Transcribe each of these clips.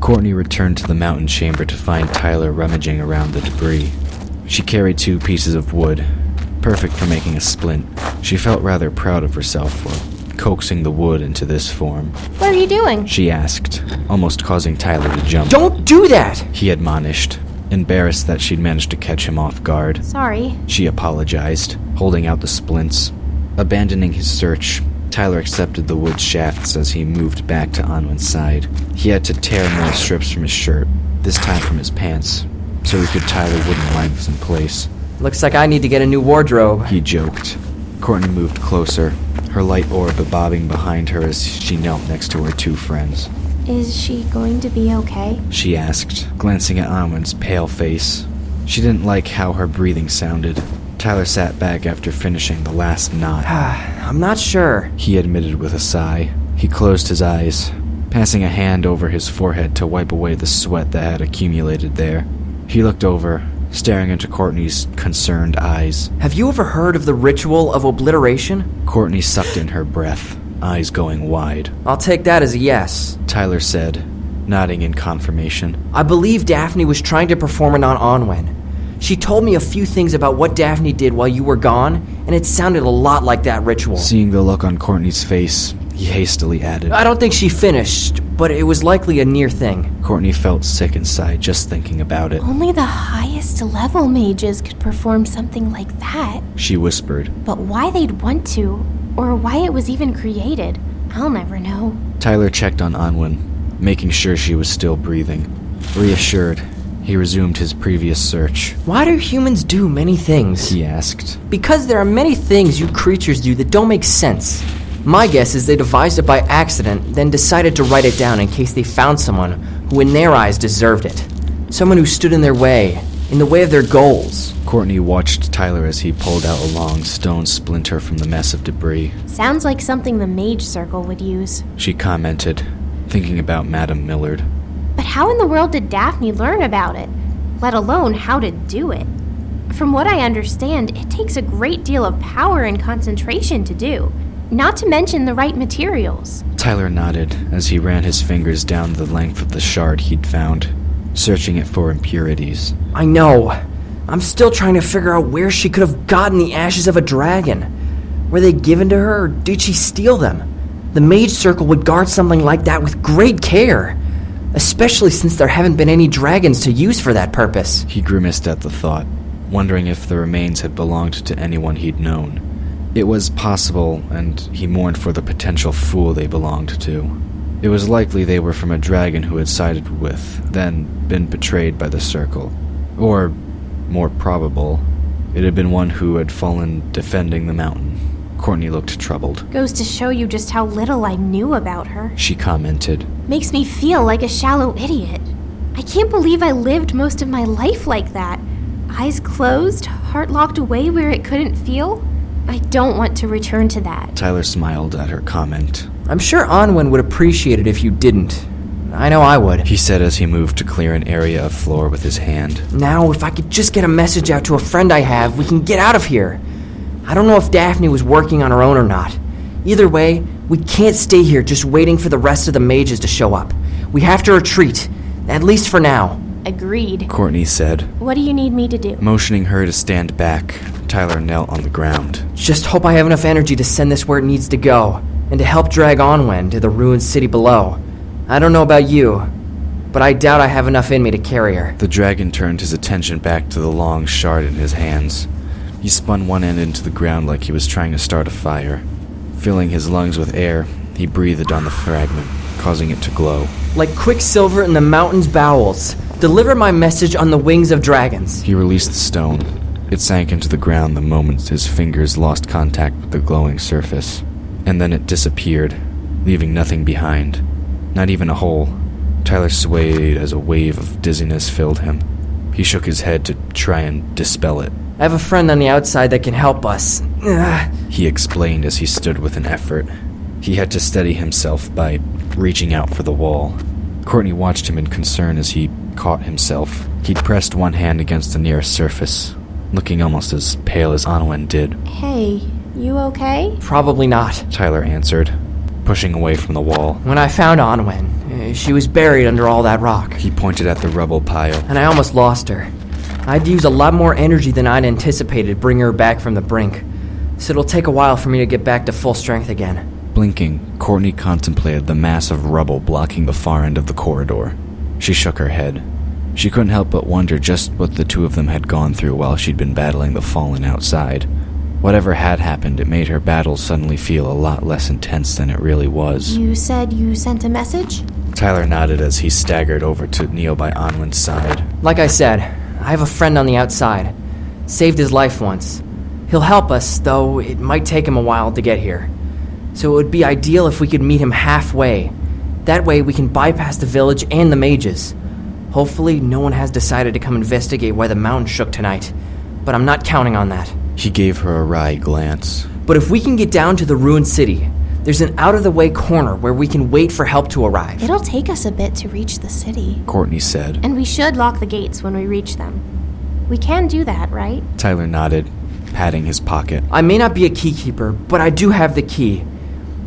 Courtney returned to the mountain chamber to find Tyler rummaging around the debris. She carried 2 pieces of wood, perfect for making a splint. She felt rather proud of herself for coaxing the wood into this form. What are you doing? She asked, almost causing Tyler to jump. Don't do that! He admonished, embarrassed that she'd managed to catch him off guard. Sorry. She apologized, holding out the splints. Abandoning his search, Tyler accepted the wood shafts as he moved back to Anwen's side. He had to tear more strips from his shirt, this time from his pants, so he could tie the wooden lengths in place. Looks like I need to get a new wardrobe, He joked. Courtney moved closer, her light orb bobbing behind her as she knelt next to her 2 friends. Is she going to be okay? She asked, glancing at Anwen's pale face. She didn't like how her breathing sounded. Tyler sat back after finishing the last knot. I'm not sure, He admitted with a sigh. He closed his eyes, passing a hand over his forehead to wipe away the sweat that had accumulated there. He looked over, staring into Courtney's concerned eyes. Have you ever heard of the ritual of obliteration? Courtney sucked in her breath, eyes going wide. I'll take that as a yes. Tyler said, nodding in confirmation. I believe Daphne was trying to perform it on Anwen. She told me a few things about what Daphne did while you were gone, and it sounded a lot like that ritual. Seeing the look on Courtney's face, he hastily added, I don't think she finished, but it was likely a near thing. Courtney felt sick inside just thinking about it. Only the highest level mages could perform something like that. She whispered. But why they'd want to, or why it was even created, I'll never know. Tyler checked on Anwen, making sure she was still breathing. Reassured, he resumed his previous search. Why do humans do many things? He asked. Because there are many things you creatures do that don't make sense. My guess is they devised it by accident, then decided to write it down in case they found someone who in their eyes deserved it. Someone who stood in their way, in the way of their goals. Courtney watched Tyler as he pulled out a long stone splinter from the mess of debris. Sounds like something the Mage Circle would use. She commented, thinking about Madame Millard. But how in the world did Daphne learn about it? Let alone how to do it? From what I understand, it takes a great deal of power and concentration to do. Not to mention the right materials. Tyler nodded as he ran his fingers down the length of the shard he'd found, searching it for impurities. I know. I'm still trying to figure out where she could have gotten the ashes of a dragon. Were they given to her, or did she steal them? The Mage Circle would guard something like that with great care, especially since there haven't been any dragons to use for that purpose. He grimaced at the thought, wondering if the remains had belonged to anyone he'd known. It was possible, and he mourned for the potential fool they belonged to. It was likely they were from a dragon who had sided with, then been betrayed by the Circle. Or, more probable, it had been one who had fallen defending the mountain. Courtney looked troubled. Goes to show you just how little I knew about her. She commented. Makes me feel like a shallow idiot. I can't believe I lived most of my life like that. Eyes closed, heart locked away where it couldn't feel. I don't want to return to that. Tyler smiled at her comment. I'm sure Anwen would appreciate it if you didn't. I know I would. He said as he moved to clear an area of floor with his hand. Now, if I could just get a message out to a friend I have, we can get out of here. I don't know if Daphne was working on her own or not. Either way, we can't stay here just waiting for the rest of the mages to show up. We have to retreat, at least for now. Agreed. Courtney said. What do you need me to do? Motioning her to stand back, Tyler knelt on the ground. Just hope I have enough energy to send this where it needs to go, and to help drag Anwen to the ruined city below. I don't know about you, but I doubt I have enough in me to carry her. The dragon turned his attention back to the long shard in his hands. He spun one end into the ground like he was trying to start a fire. Filling his lungs with air, he breathed on the fragment, causing it to glow. Like quicksilver in the mountain's bowels, deliver my message on the wings of dragons. He released the stone. It sank into the ground the moment his fingers lost contact with the glowing surface. And then it disappeared, leaving nothing behind. Not even a hole. Tyler swayed as a wave of dizziness filled him. He shook his head to try and dispel it. I have a friend on the outside that can help us. He explained as he stood with an effort. He had to steady himself by reaching out for the wall. Courtney watched him in concern as he caught himself. He'd pressed one hand against the nearest surface, looking almost as pale as Anwen did. Hey, you okay? Probably not. Tyler answered. pushing away from the wall. When I found Onwen, she was buried under all that rock. He pointed at the rubble pile. And I almost lost her. I'd use a lot more energy than I'd anticipated to bring her back from the brink, so it'll take a while for me to get back to full strength again. Blinking, Courtney contemplated the mass of rubble blocking the far end of the corridor. She shook her head. She couldn't help but wonder just what the two of them had gone through while she'd been battling the fallen outside. Whatever had happened, it made her battle suddenly feel a lot less intense than it really was. You said you sent a message? Tyler nodded as he staggered over to kneel by Onwin's side. Like I said, I have a friend on the outside. Saved his life once. He'll help us, though it might take him a while to get here. So it would be ideal if we could meet him halfway. That way we can bypass the village and the mages. Hopefully no one has decided to come investigate why the mountain shook tonight, but I'm not counting on that. He gave her a wry glance. But if we can get down to the ruined city, there's an out-of-the-way corner where we can wait for help to arrive. It'll take us a bit to reach the city, Courtney said. And we should lock the gates when we reach them. We can do that, right? Tyler nodded, patting his pocket. I may not be a keykeeper, but I do have the key.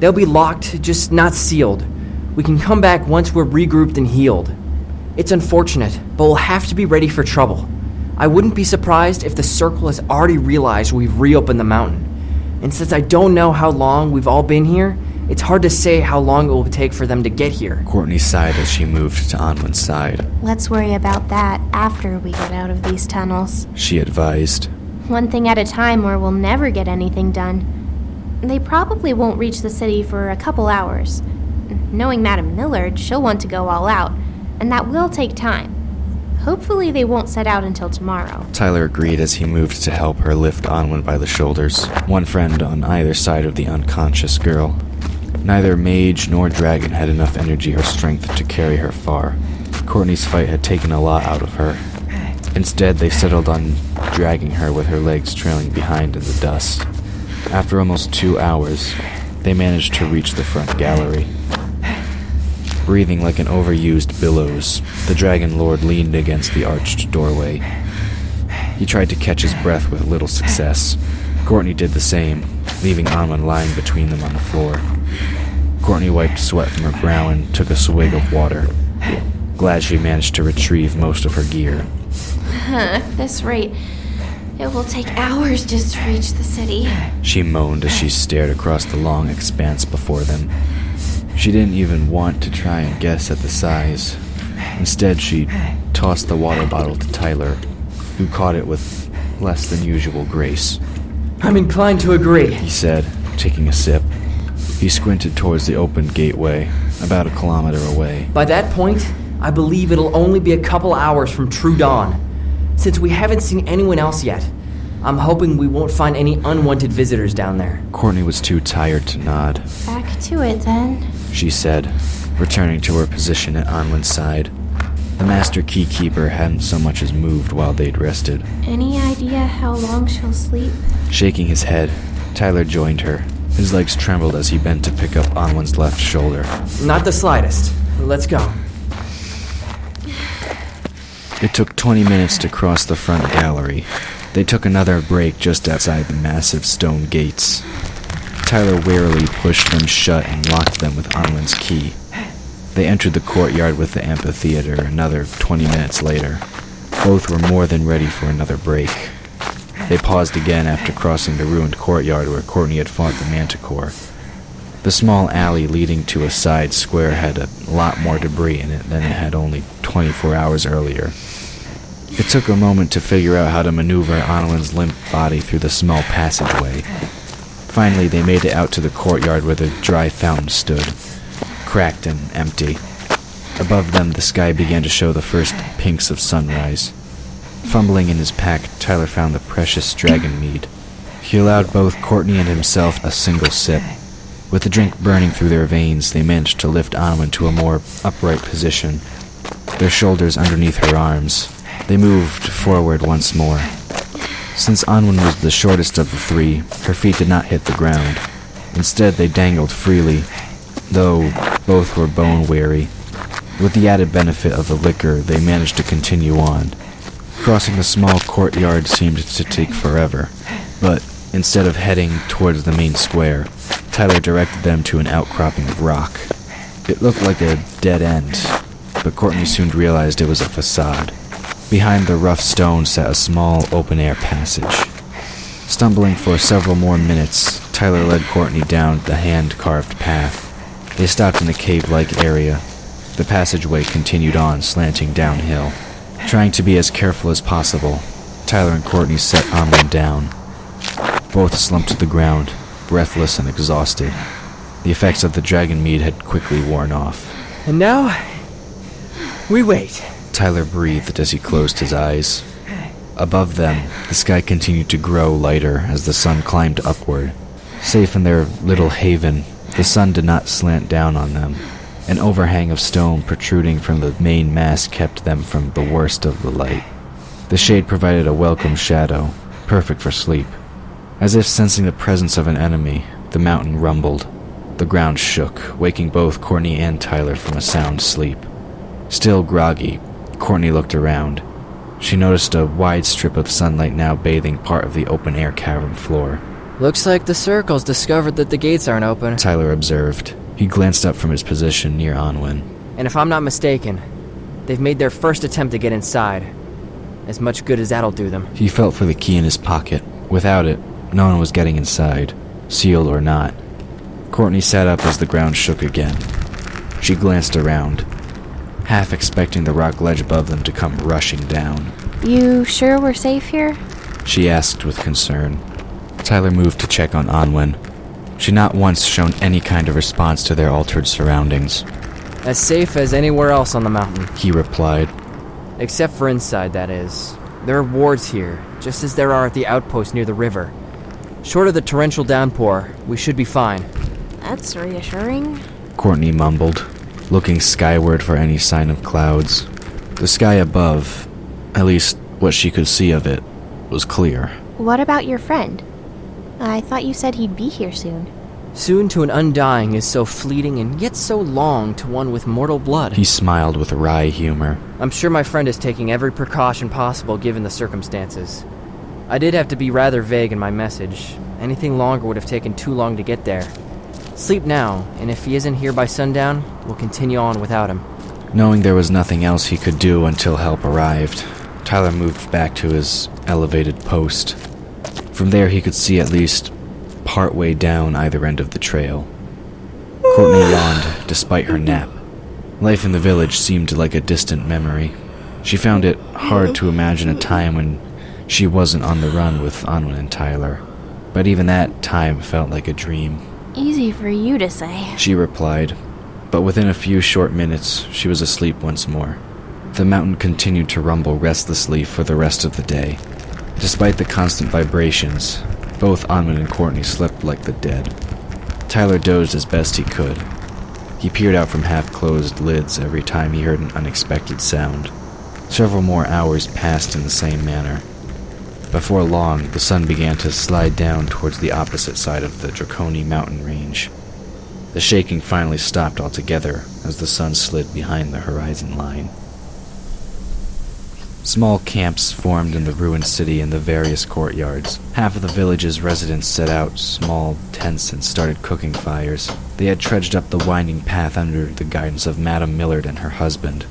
They'll be locked, just not sealed. We can come back once we're regrouped and healed. It's unfortunate, but we'll have to be ready for trouble. I wouldn't be surprised if the Circle has already realized we've reopened the mountain. And since I don't know how long we've all been here, it's hard to say how long it will take for them to get here. Courtney sighed as she moved to Onwin's side. Let's worry about that after we get out of these tunnels. She advised. One thing at a time or we'll never get anything done. They probably won't reach the city for a couple hours. Knowing Madame Millard, she'll want to go all out, and that will take time. Hopefully they won't set out until tomorrow. Tyler agreed as he moved to help her lift Onwin by the shoulders, one friend on either side of the unconscious girl. Neither mage nor dragon had enough energy or strength to carry her far. Courtney's fight had taken a lot out of her. Instead, they settled on dragging her with her legs trailing behind in the dust. After almost 2 hours, they managed to reach the front gallery. Breathing like an overused billows, the Dragon Lord leaned against the arched doorway. He tried to catch his breath with little success. Courtney did the same, leaving Onwin lying between them on the floor. Courtney wiped sweat from her brow and took a swig of water, glad she managed to retrieve most of her gear. At this rate, it will take hours just to reach the city. She moaned as she stared across the long expanse before them. She didn't even want to try and guess at the size. Instead, she tossed the water bottle to Tyler, who caught it with less than usual grace. I'm inclined to agree, He said, taking a sip. He squinted towards the open gateway, about a kilometer away. By that point, I believe it'll only be a couple hours from true dawn. Since we haven't seen anyone else yet, I'm hoping we won't find any unwanted visitors down there. Courtney was too tired to nod. Back to it then. She said, returning to her position at Onwin's side. The master keykeeper hadn't so much as moved while they'd rested. Any idea how long she'll sleep? Shaking his head, Tyler joined her. His legs trembled as he bent to pick up Onwin's left shoulder. Not the slightest. Let's go. It took 20 minutes to cross the front gallery. They took another break just outside the massive stone gates. Tyler warily pushed them shut and locked them with Onwin's key. They entered the courtyard with the amphitheater another 20 minutes later. Both were more than ready for another break. They paused again after crossing the ruined courtyard where Courtney had fought the manticore. The small alley leading to a side square had a lot more debris in it than it had only 24 hours earlier. It took a moment to figure out how to maneuver Onwin's limp body through the small passageway. Finally, they made it out to the courtyard where the dry fountain stood, cracked and empty. Above them, the sky began to show the first pinks of sunrise. Fumbling in his pack, Tyler found the precious dragon mead. He allowed both Courtney and himself a single sip. With the drink burning through their veins, they managed to lift Onwin to a more upright position, their shoulders underneath her arms. They moved forward once more. Since Onwin was the shortest of the three, her feet did not hit the ground. Instead, they dangled freely, though both were bone-weary. With the added benefit of the liquor, they managed to continue on. Crossing the small courtyard seemed to take forever, but instead of heading towards the main square, Tyler directed them to an outcropping of rock. It looked like a dead end, but Courtney soon realized it was a facade. Behind the rough stone sat a small, open-air passage. Stumbling for several more minutes, Tyler led Courtney down the hand-carved path. They stopped in a cave-like area. The passageway continued on, slanting downhill. Trying to be as careful as possible, Tyler and Courtney set Onwin down. Both slumped to the ground, breathless and exhausted. The effects of the dragon mead had quickly worn off. And now, we wait. Tyler breathed as he closed his eyes. Above them, the sky continued to grow lighter as the sun climbed upward. Safe in their little haven, the sun did not slant down on them. An overhang of stone protruding from the main mast kept them from the worst of the light. The shade provided a welcome shadow, perfect for sleep. As if sensing the presence of an enemy, the mountain rumbled. The ground shook, waking both Courtney and Tyler from a sound sleep. Still groggy, Courtney looked around. She noticed a wide strip of sunlight now bathing part of the open-air cavern floor. Looks like the Circle's discovered that the gates aren't open, Tyler observed. He glanced up from his position near Onwin. And if I'm not mistaken, they've made their first attempt to get inside. As much good as that'll do them. He felt for the key in his pocket. Without it, no one was getting inside, sealed or not. Courtney sat up as the ground shook again. She glanced around, half expecting the rock ledge above them to come rushing down. You sure we're safe here? She asked with concern. Tyler moved to check on Onwin. She not once shown any kind of response to their altered surroundings. As safe as anywhere else on the mountain. He replied. Except for inside, that is. There are wards here, just as there are at the outpost near the river. Short of the torrential downpour, we should be fine. That's reassuring. Courtney mumbled, looking skyward for any sign of clouds. The sky above, at least what she could see of it, was clear. What about your friend? I thought you said he'd be here soon. Soon to an undying is so fleeting and yet so long to one with mortal blood. He smiled with wry humor. I'm sure my friend is taking every precaution possible given the circumstances. I did have to be rather vague in my message. Anything longer would have taken too long to get there. Sleep now, and if he isn't here by sundown, we'll continue on without him. Knowing there was nothing else he could do until help arrived, Tyler moved back to his elevated post. From there he could see at least partway down either end of the trail. Courtney yawned despite her nap. Life in the village seemed like a distant memory. She found it hard to imagine a time when she wasn't on the run with Onwin and Tyler. But even that time felt like a dream. Easy for you to say, she replied. But within a few short minutes, she was asleep once more. The mountain continued to rumble restlessly for the rest of the day. Despite the constant vibrations, both Onwin and Courtney slept like the dead. Tyler dozed as best he could. He peered out from half-closed lids every time he heard an unexpected sound. Several more hours passed in the same manner. Before long, the sun began to slide down towards the opposite side of the Draconi mountain range. The shaking finally stopped altogether as the sun slid behind the horizon line. Small camps formed in the ruined city in the various courtyards. Half of the village's residents set out small tents and started cooking fires. They had trudged up the winding path under the guidance of Madame Millard and her husband.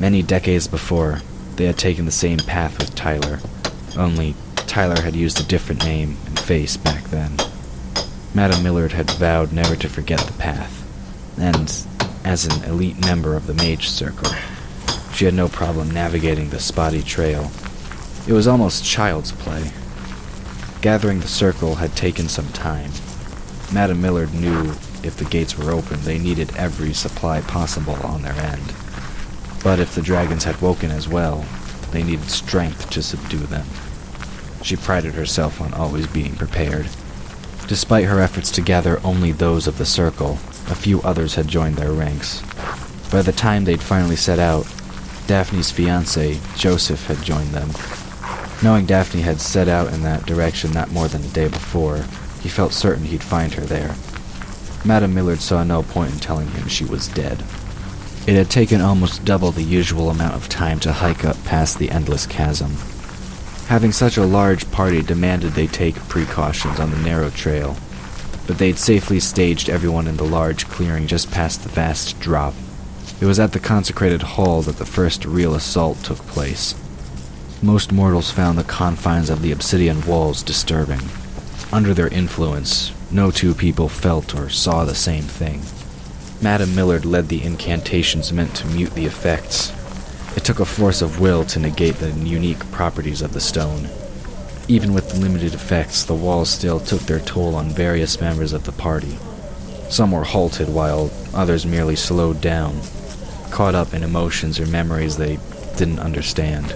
Many decades before, they had taken the same path with Tyler, only Tyler had used a different name and face back then. Madame Millard had vowed never to forget the path, and as an elite member of the Mage Circle, she had no problem navigating the spotty trail. It was almost child's play. Gathering the circle had taken some time. Madame Millard knew if the gates were open, they needed every supply possible on their end. But if the dragons had woken as well, they needed strength to subdue them. She prided herself on always being prepared. Despite her efforts to gather only those of the circle, a few others had joined their ranks. By the time they'd finally set out, Daphne's fiancé, Joseph, had joined them. Knowing Daphne had set out in that direction not more than a day before, he felt certain he'd find her there. Madame Millard saw no point in telling him she was dead. It had taken almost double the usual amount of time to hike up past the endless chasm. Having such a large party demanded they take precautions on the narrow trail. but they'd safely staged everyone in the large clearing just past the vast drop. It was at the consecrated hall that the first real assault took place. Most mortals found the confines of the obsidian walls disturbing. Under their influence, no two people felt or saw the same thing. Madame Millard led the incantations meant to mute the effects. It took a force of will to negate the unique properties of the stone. Even with limited effects, the walls still took their toll on various members of the party. Some were halted while others merely slowed down, caught up in emotions or memories they didn't understand.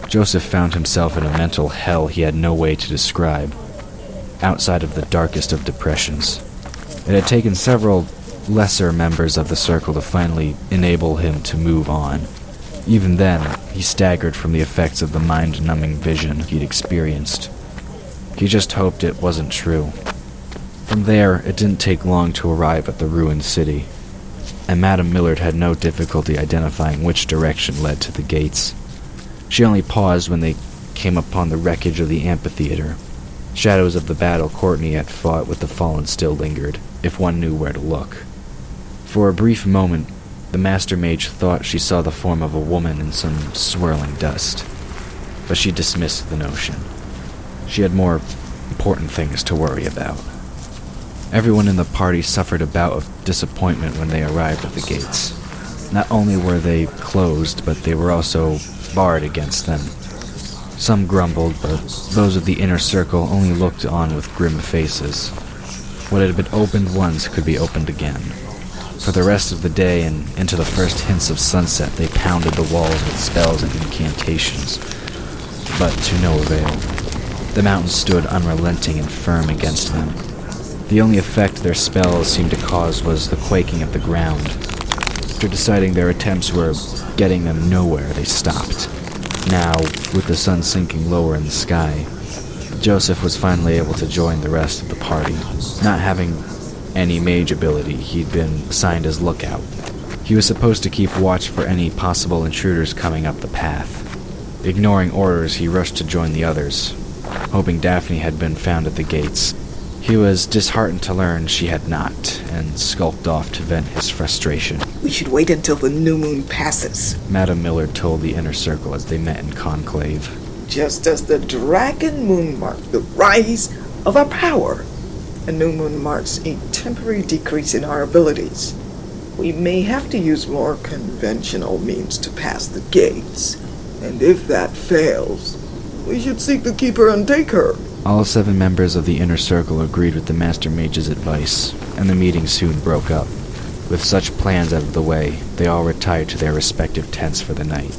Joseph found himself in a mental hell he had no way to describe, outside of the darkest of depressions. It had taken several lesser members of the circle to finally enable him to move on. Even then, he staggered from the effects of the mind-numbing vision he'd experienced. He just hoped it wasn't true. From there, it didn't take long to arrive at the ruined city, and Madame Millard had no difficulty identifying which direction led to the gates. She only paused when they came upon the wreckage of the amphitheater. Shadows of the battle Courtney had fought with the fallen still lingered, if one knew where to look. For a brief moment, the Master Mage thought she saw the form of a woman in some swirling dust, but she dismissed the notion. She had more important things to worry about. Everyone in the party suffered a bout of disappointment when they arrived at the gates. Not only were they closed, but they were also barred against them. Some grumbled, but those of the inner circle only looked on with grim faces. What had been opened once could be opened again. For the rest of the day and into the first hints of sunset, they pounded the walls with spells and incantations, but to no avail. The mountains stood unrelenting and firm against them. The only effect their spells seemed to cause was the quaking of the ground. After deciding their attempts were getting them nowhere, they stopped. Now, with the sun sinking lower in the sky, Joseph was finally able to join the rest of the party. Not having any mage ability, he'd been assigned as lookout. He was supposed to keep watch for any possible intruders coming up the path. Ignoring orders, he rushed to join the others, hoping Daphne had been found at the gates. He was disheartened to learn she had not, and skulked off to vent his frustration. We should wait until the new moon passes, Madame Millard told the inner circle as they met in conclave. just as the dragon moon marked the rise of our power. A new moon marks a temporary decrease in our abilities. We may have to use more conventional means to pass the gates, and if that fails, we should seek the Keeper and take her. All 7 members of the inner circle agreed with the Master Mage's advice, and the meeting soon broke up. With such plans out of the way, they all retired to their respective tents for the night.